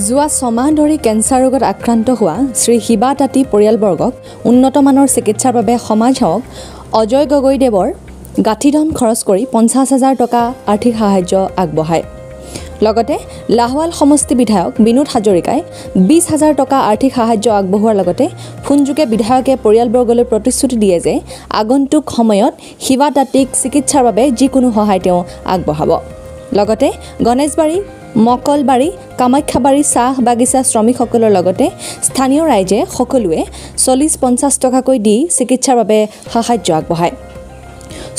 যোৱা 6 মাহ ধৰি কেঞ্চাৰ ৰোগত আক্ৰান্ত হোৱা শ্ৰী শিবা তাঁতী পৰিয়ালবৰ্গক উন্নতমানৰ চিকিৎসাৰ বাবে সমাজসেৱক অজয় গগৈদেৱৰ গাঁঠিধন খৰচ কৰি 50,000 টকা আৰ্থিক সাহায্য আগবঢ়ায়। লগতে লাহোৱাল সমষ্টি বিধায়ক বিনোদ হাজৰিকাই 20,000 টকা আৰ্থিক সাহায্য আগবঢ়োৱাৰ লগতে ফোনযোগে বিধায়কে পৰিয়ালবৰ্গলৈ প্ৰতিশ্ৰুতি দিয়ে যে আগন্তুক সময়ত শিবা তাঁতীক চিকিৎসাৰ বাবে যিকোনো সহায় তেওঁ আগবঢ়াব। লগতে গণেশবাৰী, মকলবাৰী, কামাখ্যাবাৰী চাহ বাগিচা শ্ৰমিকসকলৰ লগতে স্থানীয় ৰাইজে সকলোৱে 40-50 টকাকৈ দি চিকিৎসাৰ বাবে সাহায্য আগবঢ়ায়।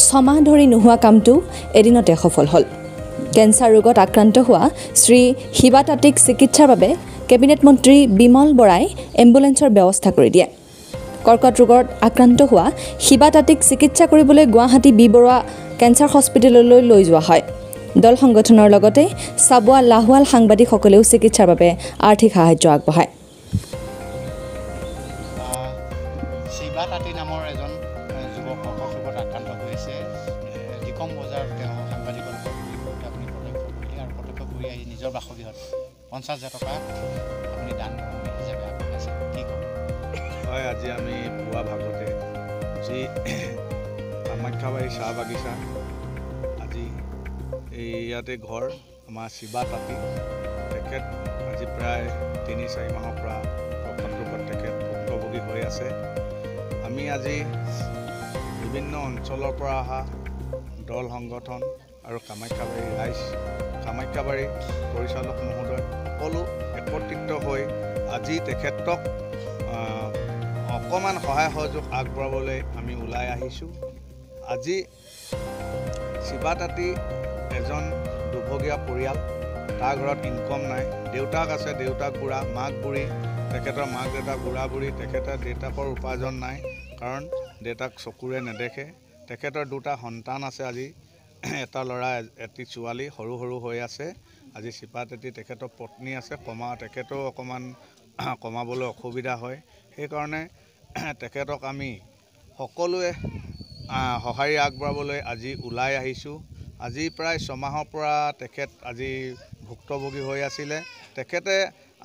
6 মাহ ধৰি নোহোৱা কামটো এদিনতে সফল হ'ল। কেঞ্চাৰ ৰোগত আক্ৰান্ত হোৱা শ্ৰী শিবা তাঁতীক চিকিৎসাৰ বাবে কেবিনেট মন্ত্ৰী বিমল বৰাই এম্বুলেন্সৰ ব্যৱস্থা কৰি দিয়ে। কৰ্কট ৰোগত আক্ৰান্ত হোৱা শিবা তাঁতীক চিকিৎসা কৰিবলৈ গুৱাহাটী বি বৰুৱা কেঞ্চাৰ হস্পিটেললৈ লৈ যোৱা হয়। দল সংগঠনৰ লগতে চাবুৱা লাহোৱাল সাংবাদিকসকলেও চিকিৎসাৰ বাবে আৰ্থিক সাহায্য আগবঢ়ায়। শিবা তাঁতী নামৰ এজন যুৱক কৰ্কট ৰোগত আক্ৰান্ত হৈছে। দিকম বজাৰ তেওঁ সাংবাদিকৰ লগত আপুনি প্ৰত্যক্ষ কৰিলে আৰু প্ৰত্যক্ষ কৰি আহি নিজৰ বাসগৃহত 50,000 টকা আপুনি দান হিচাপে আগবঢ়াইছে। কি ক'ব? হয়, আজি আমি পুৱা ভাগতে যি কামাখ্যাবাৰী চাহ বাগিচা আজি ইয়াতে ঘৰ আমাৰ শিবা তাঁতী, তেখেত আজি প্ৰায় 3-4 মাহৰ পৰা কৰ্কট ৰোগত তেখেত ভুক্তভোগী হৈ আছে। আমি আজি বিভিন্ন অঞ্চলৰ পৰা অহা দল সংগঠন আৰু কামাখ্যাবাৰী ৰাইজ, কামাখ্যাবাৰী পৰিচালক মহোদয় সকলো একত্ৰিত হৈ আজি তেখেতক অকণমান সহায় সহযোগ আগবঢ়াবলৈ আমি ওলাই আহিছোঁ। আজি শিবা তাঁতী এজন দুভগীয়া পৰিয়াল, তাৰ ঘৰত ইনকম নাই। দেউতাক আছে, দেউতাক বুঢ়া, মাক বুঢ়ী, তেখেতৰ মাক দেউতাক বুঢ়া বুঢ়ী, তেখেতৰ দেউতাকৰ উপাৰ্জন নাই কাৰণ দেউতাক চকুৰে নেদেখে। তেখেতৰ 2টা সন্তান আছে, আজি এটা ল'ৰা এটি ছোৱালী সৰু সৰু হৈ আছে। আজি শিবা তাঁতী তেখেতৰ পত্নী আছে, তেখেতেও অকণমান কমাবলৈ অসুবিধা হয়। সেইকাৰণে তেখেতক আমি সকলোৱে সঁহাৰি আগবঢ়াবলৈ আজি ওলাই আহিছোঁ। আজি প্ৰায় 6 মাহৰ পৰা তেখেত আজি ভুক্তভোগী হৈ আছিলে। তেখেতে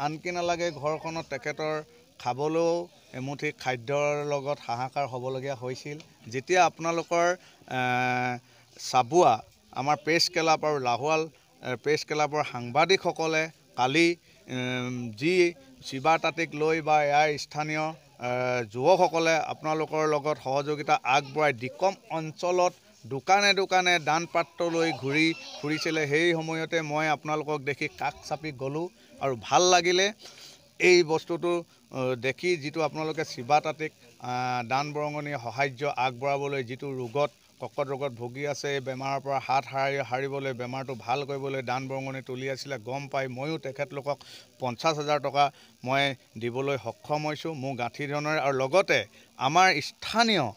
আনকি নালাগে ঘৰখনত তেখেতৰ খাবলৈও এমুঠি খাদ্যৰ লগত হাহাকাৰ হ'বলগীয়া হৈছিল। যেতিয়া আপোনালোকৰ চাবুৱা আমাৰ প্ৰেছ ক্লাব আৰু লাহোৱাল প্ৰেছ ক্লাবৰ সাংবাদিকসকলে কালি যি শিবা তাঁতীক লৈ বা ইয়াৰ স্থানীয় যুৱকসকলে আপোনালোকৰ লগত সহযোগিতা আগবঢ়াই দিকম অঞ্চলত দোকানে দোকানে দান পাত্ৰ লৈ ঘূৰি ফুৰিছিলে, সেই সময়তে মই আপোনালোকক দেখি কাষ চাপি গ'লোঁ আৰু ভাল লাগিলে এই বস্তুটো দেখি, যিটো আপোনালোকে শিবা তাঁতীক দান বৰঙণি সাহায্য আগবঢ়াবলৈ, যিটো ৰোগত কৰ্কট ৰোগত ভুগি আছে, এই বেমাৰৰ পৰা হাত সাৰিবলৈ, বেমাৰটো ভাল কৰিবলৈ দান বৰঙণি তুলি আছিলে। গম পাই ময়ো তেখেতলোকক 50,000 টকা মই দিবলৈ সক্ষম হৈছোঁ মোৰ গাঁঠিধনেৰে। আৰু লগতে আমাৰ স্থানীয়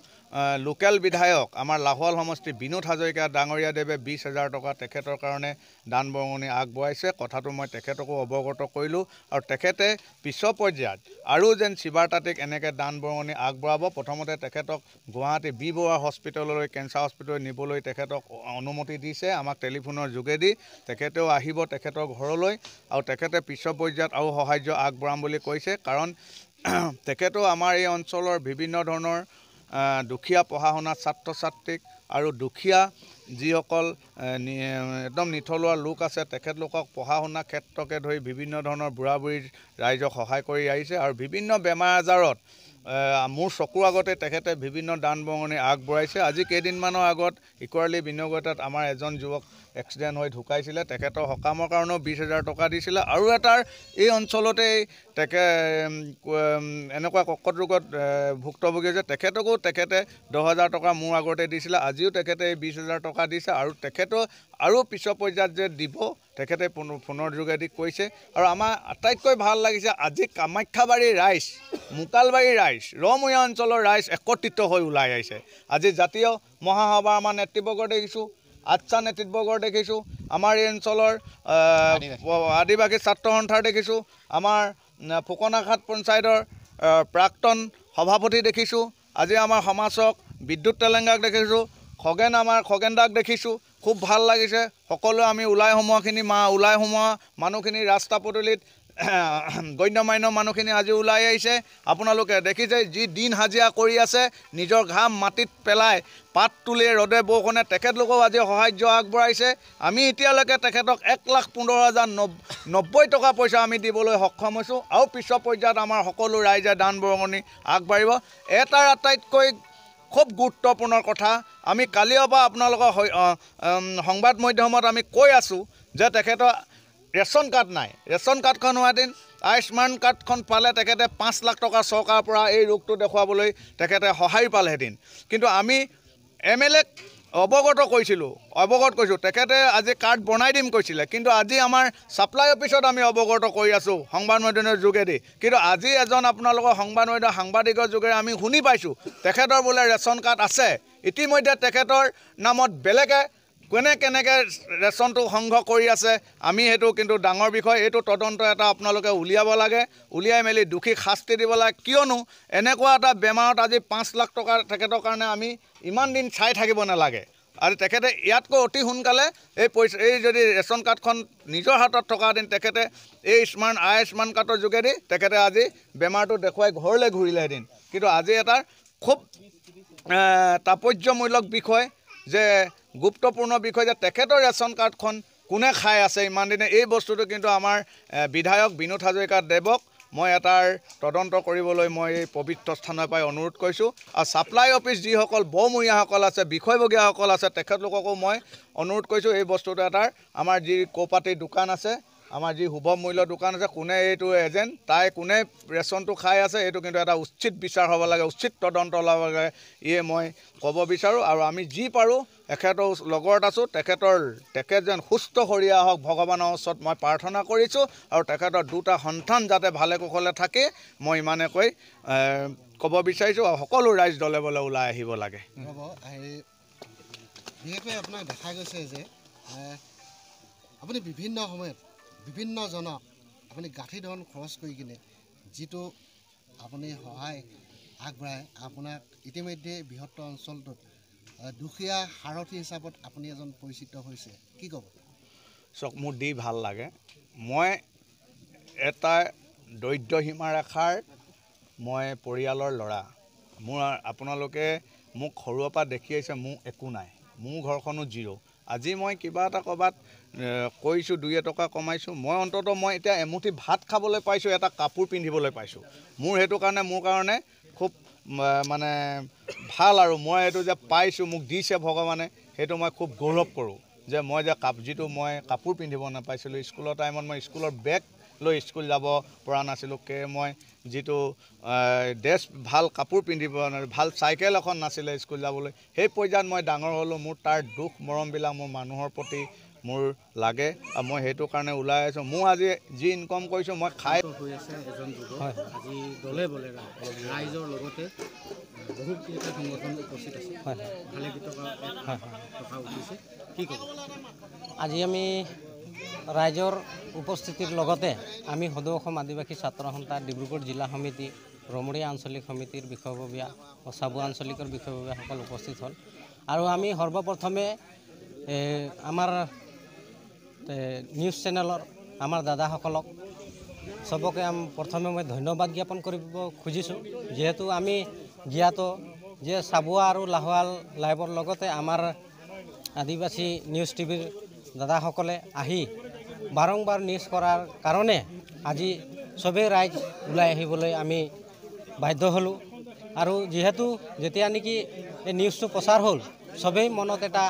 লোকেল বিধায়ক আমাৰ লাহোৱাল সমষ্টিৰ বিনোদ হাজৰিকা ডাঙৰীয়াদেৱে 20,000 টকা তেখেতৰ কাৰণে দান বৰঙণি আগবঢ়াইছে। কথাটো মই তেখেতকো অৱগত কৰিলোঁ আৰু তেখেতে পিছৰ পৰ্যায়ত আৰু যেন শিবা তাঁতীক এনেকৈ দান বৰঙণি আগবঢ়াব। প্ৰথমতে তেখেতক গুৱাহাটী বি বৰুৱা হস্পিটেললৈ, কেঞ্চাৰ হস্পিটেললৈ নিবলৈ তেখেতক অনুমতি দিছে আমাক টেলিফোনৰ যোগেদি। তেখেতেও আহিব তেখেতৰ ঘৰলৈ আৰু তেখেতে পিছৰ পৰ্যায়ত আৰু সাহায্য আগবঢ়াম বুলি কৈছে। কাৰণ তেখেতেও আমাৰ এই অঞ্চলৰ বিভিন্ন ধৰণৰ দুখীয়া পঢ়া শুনা ছাত্ৰ ছাত্ৰীক আৰু দুখীয়া যিসকল একদম নিথলুৱা লোক আছে, তেখেতলোকক পঢ়া শুনা ক্ষেত্ৰকে ধৰি বিভিন্ন ধৰণৰ বুঢ়া বুঢ়ী ৰাইজক সহায় কৰি আহিছে। আৰু বিভিন্ন বেমাৰ আজাৰত মোৰ চকুৰ আগতে তেখেতে বিভিন্ন দান বৰঙণি আগবঢ়াইছে। আজি কেইদিনমানৰ আগত ইকুৱালি বিনগতাত আমাৰ এজন যুৱক এক্সিডেণ্ট হৈ ঢুকাইছিলে, তেখেতৰ সকামৰ কাৰণেও 20,000 টকা দিছিলে। আৰু এটাৰ এই অঞ্চলতেই এনেকুৱা কৰ্কট ৰোগত ভুক্তভোগী হৈছে, তেখেতকো তেখেতে 10,000 টকা মোৰ আগতে দিছিলে। আজিও তেখেতে 20,000 টকা দিছে আৰু তেখেতেও আৰু পিছৰ পৰ্যায়ত যে দিব তেখেতে ফোনৰ যোগেদি কৈছে। আৰু আমাৰ আটাইতকৈ ভাল লাগিছে আজি কামাখ্যাবাৰীৰ ৰাইজ, মোকালবাৰীৰ ৰাইজ, ৰমূৰীয়া অঞ্চলৰ ৰাইজ একত্ৰিত হৈ ওলাই আহিছে। আজি জাতীয় মহাসভাৰ আমাৰ নেতৃবৰ্গ দেখিছোঁ, আচ্ছা নেতৃবৰ্গ দেখিছোঁ, আমাৰ এই অঞ্চলৰ আদিবাসী ছাত্ৰ সন্থাৰ দেখিছোঁ, আমাৰ ফুকনাঘাট পঞ্চায়তৰ প্ৰাক্তন সভাপতি দেখিছোঁ, আজি আমাৰ সমাজক বিদ্যুৎ তেলেংগাক দেখিছোঁ, খগেন দাক দেখিছোঁ। খুব ভাল লাগিছে। সকলোৱে আমি ওলাই সোমোৱা মানুহখিনি ৰাস্তা পদূলিত গণ্যমান্য মানুহখিনি আজি ওলাই আহিছে। আপোনালোকে দেখিছে যি দিন হাজিৰা কৰি আছে, নিজৰ ঘাম মাটিত পেলাই পাত তুলি ৰ'দে বৰষুণে তেখেতলোকেও আজি সাহাৰ্য আগবঢ়াইছে। আমি এতিয়ালৈকে তেখেতক 1,15,090 টকা পইচা আমি দিবলৈ সক্ষম হৈছোঁ। আৰু পিছৰ পৰ্যায়ত আমাৰ সকলো ৰাইজে দান বৰঙণি আগবাঢ়িব। এটাৰ আটাইতকৈ খুব গুৰুত্বপূৰ্ণ কথা, আমি কালিৰ পৰা আপোনালোকৰ সংবাদ মাধ্যমত আমি কৈ আছোঁ যে তেখেতৰ ৰেচন কাৰ্ড নাই। ৰেচন কাৰ্ডখন হোৱাহেঁতেন, আয়ুষ্মান কাৰ্ডখন পালে তেখেতে 5 লাখ টকা চৰকাৰৰ পৰা এই ৰোগটো দেখুৱাবলৈ তেখেতে সহায় পালেহেঁতেন। কিন্তু আমি MLAক অৱগত কৰিছোঁ, তেখেতে আজি কাৰ্ড বনাই দিম কৈছিলে। কিন্তু আজি আমাৰ ছাপ্লাই অফিচত আমি অৱগত কৰি আছোঁ সংবাদ মাধ্যমৰ যোগেদি। কিন্তু আজি এজন আপোনালোকৰ সাংবাদিকৰ যোগেৰে আমি শুনি পাইছোঁ তেখেতৰ বোলে ৰেচন কাৰ্ড আছে। ইতিমধ্যে তেখেতৰ নামত বেলেগে কেনেকৈ ৰেচনটো সংগ্ৰহ কৰি আছে, আমি সেইটো কিন্তু ডাঙৰ বিষয়। এইটো তদন্ত এটা আপোনালোকে উলিয়াব লাগে, উলিয়াই মেলি দোষীক শাস্তি দিব লাগে। কিয়নো এনেকুৱা এটা বেমাৰত আজি 5 লাখ টকা তেখেতৰ কাৰণে আমি ইমান দিন চাই থাকিব নালাগে। আৰু তেখেতে ইয়াতকৈ অতি সোনকালে এই যদি ৰেচন কাৰ্ডখন নিজৰ হাতত থকাহেঁতেন তেখেতে এই আয়ুষ্মান কাৰ্ডৰ যোগেদি তেখেতে আজি বেমাৰটো দেখুৱাই ঘৰলৈ ঘূৰিলেহেঁতেন। কিন্তু আজি এটা খুব তাৎপৰ্যমূলক বিষয়, যে গুৰুত্বপূৰ্ণ বিষয়, যে তেখেতৰ ৰেচন কাৰ্ডখন কোনে খাই আছে ইমান দিনে। এই বস্তুটো কিন্তু আমাৰ বিধায়ক বিনোদ হাজৰিকা দেৱক মই এটাৰ তদন্ত কৰিবলৈ মই এই পবিত্ৰ স্থানৰ পৰাই অনুৰোধ কৰিছোঁ। আৰু ছাপ্লাই অফিচ যিসকল বৰমূৰীয়াসকল আছে, বিষয়ববীয়াসকল আছে, তেখেতলোককো মই অনুৰোধ কৰিছোঁ এই বস্তুটো এটাৰ, আমাৰ যি কৌপাতি দোকান আছে, আমাৰ যি সুভম মূল্যৰ দোকান আছে, কোনে এইটো এজেণ্ট, কোনে ৰেচনটো খাই আছে, এইটো কিন্তু এটা উচিত বিচাৰ হ'ব লাগে, উচিত তদন্ত ওলাব লাগে, ইয়ে মই ক'ব বিচাৰোঁ। আৰু আমি যি পাৰোঁ তেখেতৰ লগত আছোঁ। তেখেত যেন সুস্থ সৰিয়া হওক ভগৱানৰ ওচৰত মই প্ৰাৰ্থনা কৰিছোঁ। আৰু তেখেতৰ 2টা সন্তান যাতে ভালে কুশলে থাকে, মই ইমানেকৈ ক'ব বিচাৰিছোঁ। আৰু সকলো ৰাইজ দলে বলে ওলাই আহিব লাগে। বিশেষকৈ আপোনাক দেখা গৈছে যে আপুনি বিভিন্ন সময়ত বিভিন্নজনক আপুনি গাঁঠি ধন খৰচ কৰি কিনে যিটো আপুনি সহায় আগবঢ়ায়, আপোনাক ইতিমধ্যে বৃহত্তৰ অঞ্চলটোত দুখীয়া সাৰথী হিচাপত আপুনি এজন পৰিচিত হৈছে, কি ক'ব? চাওক, মোৰ দি ভাল লাগে। মই এটা দৰিদ্ৰ সীমাৰেখাৰ মই পৰিয়ালৰ ল'ৰা। আপোনালোকে মোক সৰুৰ পৰা দেখি আহিছে, মোৰ একো নাই, মোৰ ঘৰখনো জিৰ'। আজি মই কিবা এটা ক'ৰবাত কৰিছোঁ, 2 টকা কমাইছোঁ, মই অন্ততঃ মই এতিয়া এমুঠি ভাত খাবলৈ পাইছোঁ, এটা কাপোৰ পিন্ধিবলৈ পাইছোঁ। মোৰ সেইটো কাৰণে খুব মানে ভাল। আৰু মই এইটো যে পাইছোঁ, মোক দিছে ভগৱানে, সেইটো মই খুব গৌৰৱ কৰোঁ। যে মই যে যিটো মই কাপোৰ পিন্ধিব নাপাইছিলোঁ, স্কুলৰ টাইমত মই স্কুলৰ বেগ লৈ স্কুল যাব পৰা নাছিলোঁ, মই যিটো ভাল কাপোৰ পিন্ধিব, ভাল চাইকেল এখন নাছিলে স্কুল যাবলৈ, সেই পৰ্যায়ত মই ডাঙৰ হ'লোঁ। মোৰ তাৰ দুখ মৰমবিলাক মোৰ মানুহৰ প্ৰতি মোৰ লাগে। আৰু মই সেইটো কাৰণে ওলাই আহিছোঁ। মোৰ আজি যি ইনকম কৰিছোঁ মই খাই হৈ আছে এজন যুৱক আজি দলে বলে ৰাইজৰ লগতে বহুকেইটা সংগঠন উপস্থিত আছে, ভালে টকা উঠিছে, কি ক'ব? আজি আমি ৰাইজৰ উপস্থিতিৰ লগতে আমি সদৌ অসম আদিবাসী ছাত্ৰ সন্থা ডিব্ৰুগড় জিলা সমিতি, ৰমৰীয়া আঞ্চলিক সমিতিৰ বিষয়ববীয়া ও চাবুৱা আঞ্চলিকৰ বিষয়ববীয়াসকল উপস্থিত হ'ল। আৰু আমি সৰ্বপ্ৰথমে আমাৰ নিউজ চেনেলৰ আমাৰ দাদাসকলক চবকে প্ৰথমে মই ধন্যবাদ জ্ঞাপন কৰিব খুজিছোঁ। যিহেতু আমি জ্ঞাত যে চাবুৱা আৰু লাহোৱাল লাইভৰ লগতে আমাৰ আদিবাসী নিউজ টিভিৰ দাদাসকলে আহি বাৰম্বাৰ নিউজ কৰাৰ কাৰণে আজি চবেই ৰাইজ ওলাই আহিবলৈ আমি বাধ্য হ'লোঁ। আৰু যিহেতু যেতিয়া নেকি এই নিউজটো প্ৰচাৰ হ'ল, চবেই মনত এটা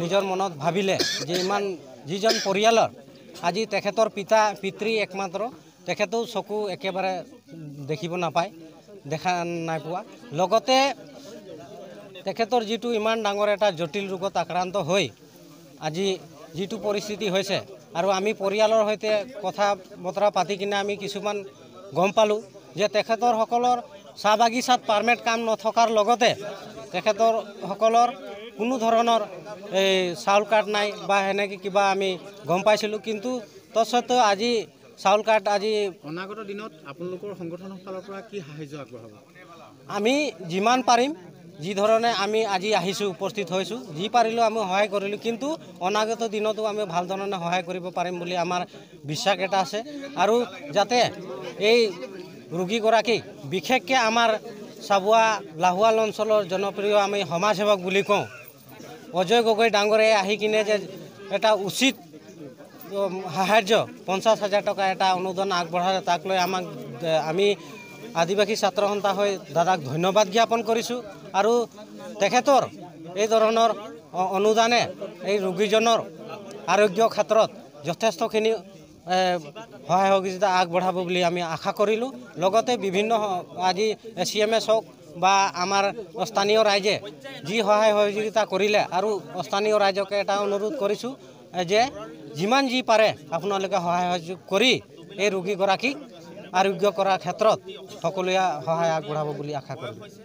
নিজৰ মনত ভাবিলে যে যিজন পৰিয়ালৰ আজি তেখেতৰ পিতৃ একমাত্ৰ, তেখেতেও চকু একেবাৰে দেখিব নাপায়, দেখা নাই পোৱা, লগতে তেখেতৰ যিটো ইমান ডাঙৰ এটা জটিল ৰোগত আক্ৰান্ত হৈ আজি যিটো পৰিস্থিতি হৈছে, আৰু আমি পৰিয়ালৰ সৈতে কথা বতৰা পাতি কিনে আমি কিছুমান গম পালোঁ যে তেখেতৰসকলৰ চাহ বাগিচাত পাৰ্মিট কাম নথকাৰ লগতে তেখেতৰসকলৰ কোনো ধৰণৰ এই চাউল কাৰ্ড নাই বা সেনেকৈ কিবা আমি গম পাইছিলোঁ। কিন্তু তৎসত্ত্বেও আজি চাউল কাৰ্ড আজি অনাগত দিনত আপোনালোকৰ সংগঠনৰ ফালৰ পৰা কি সাহাৰ্য আগবঢ়াব? আমি যিমান পাৰিম যি ধৰণে আমি আজি আহিছোঁ উপস্থিত হৈছোঁ যি পাৰিলোঁ আমি সহায় কৰিলোঁ কিন্তু অনাগত দিনতো আমি ভাল ধৰণে সহায় কৰিব পাৰিম বুলি আমাৰ বিশ্বাস এটা আছে আৰু যাতে এই ৰোগীগৰাকীক বিশেষকৈ আমাৰ চাবুৱা লাহোৱাল অঞ্চলৰ জনপ্ৰিয় আমি সমাজসেৱক বুলি কওঁ অজয় গগৈ ডাঙৰে আহি কিনে যে এটা উচিত সাহায্য 50,000 টকা এটা অনুদান আগবঢ়ালে তাক লৈ আমি আদিবাসী ছাত্ৰ সন্থা হৈ দাদাক ধন্যবাদ জ্ঞাপন কৰিছোঁ আৰু তেখেতৰ এই ধৰণৰ অনুদানে এই ৰোগীজনৰ আৰোগ্য ক্ষেত্ৰত যথেষ্টখিনি সহায় সহযোগিতা আগবঢ়াব বুলি আমি আশা কৰিলোঁ লগতে বিভিন্ন আজি CMS হওক বা আমাৰ স্থানীয় ৰাইজে যি সহায় সহযোগিতা কৰিলে আৰু স্থানীয় ৰাইজকে এটা অনুৰোধ কৰিছোঁ যে যিমান যি পাৰে আপোনালোকে সহায় সহযোগ কৰি এই ৰোগীগৰাকীক আৰোগ্য কৰাৰ ক্ষেত্ৰত সকলোৱে সহায় আগবঢ়াব বুলি আশা কৰিলোঁ